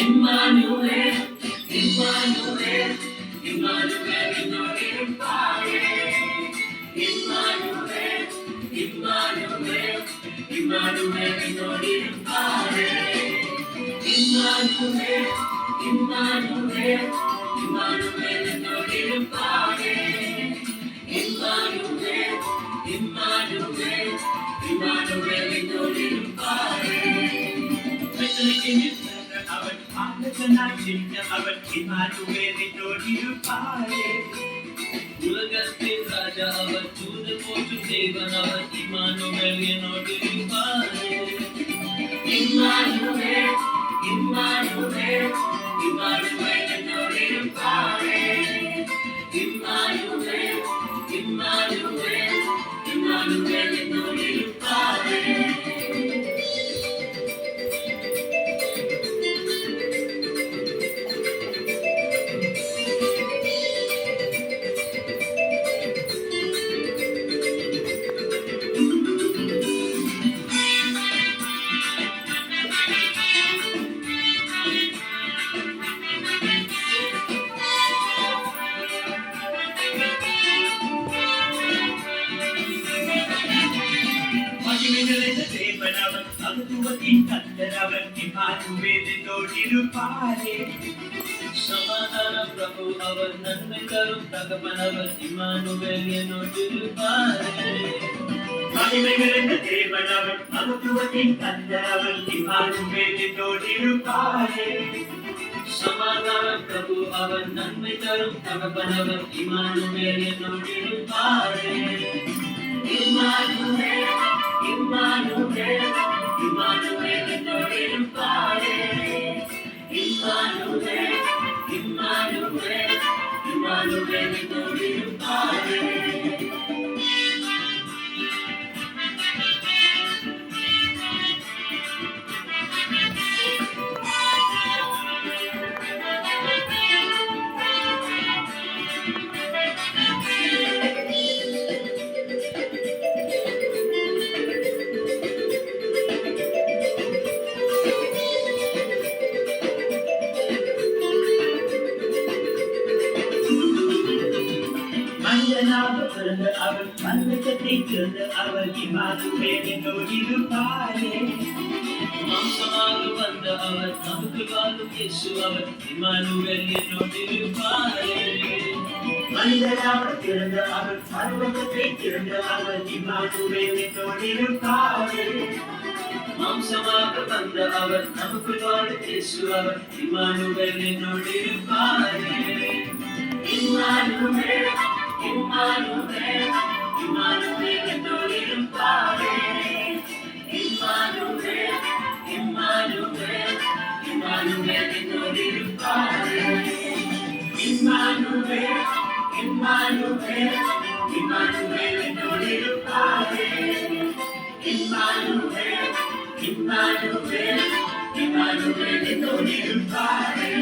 Emmanuel, Emmanuel, Emmanuel என்னோடிருப்பாரே. Emmanuel, Emmanuel, Emmanuel என்னோடிருப்பாரே. Emmanuel, Emmanuel, Emmanuel என்னோடிருப்பாரே. Emmanuel, Emmanuel, Emmanuel என்னோடிருப்பாரே. அவன் ஆண்டவனாய் நின்ற அவன் இம்மானுவேல் என்னோடிருப்பாரே. உலகத்தின் ராஜா அவர் தூதர் போற்றும் தேவன் அவர் இம்மானுவேல் என்னோடிருப்பாரே. Emmanuel, Emmanuel, Emmanuel என்னோடிருப்பாரே. Emmanuel, Emmanuel, Emmanuel என்னோடிருப்பாரே. சமாதான பிரபு அவர் நன்மை தரும் தகப்பன் அவர் இம்மானுவேல் என்னோடிருப்பாரே. மகிமைகளின் தேவன் அவர் மகத்துவத்தின் கர்த்தர் அவர் இம்மானுவேல் என்னோடிருப்பாரே. சமாதான பிரபு அவர் நன்மை தரும் தகப்பன் அவர் இம்மானுவேல் என்னோடிருப்பாரே. Emmanuel, Emmanuel, Emmanuel என்னோடிருப்பாரே. Emmanuel, Emmanuel, Emmanuel என்னோடிருப்பாரே. அவர் மன்னகத்தை திறந்த அவர் இம்மானுவேல் என்னோடிருப்பாரே. மாம்சமாக வந்த அவர் நமக்கு வாழும் இயேசு அவர் இம்மானுவேல் என்னோடிருப்பாரே. மனிதனாக திறந்த அவர் மன்னகத்தை திறந்த அவர் இம்மானுவேல் என்னோடிருப்பாரே. மாம்சமாக வந்த அவர் நமக்கு வாழும் இயேசு அவர் இம்மானுவேல் என்னோடிருப்பாரே. Emmanuel, Emmanuel, Emmanuel என்னோடிருப்பாரே. Emmanuel, Emmanuel, Emmanuel என்னோடிருப்பாரே. Emmanuel, Emmanuel, Emmanuel என்னோடிருப்பாரே. Emmanuel, Emmanuel, Emmanuel என்னோடிருப்பாரே.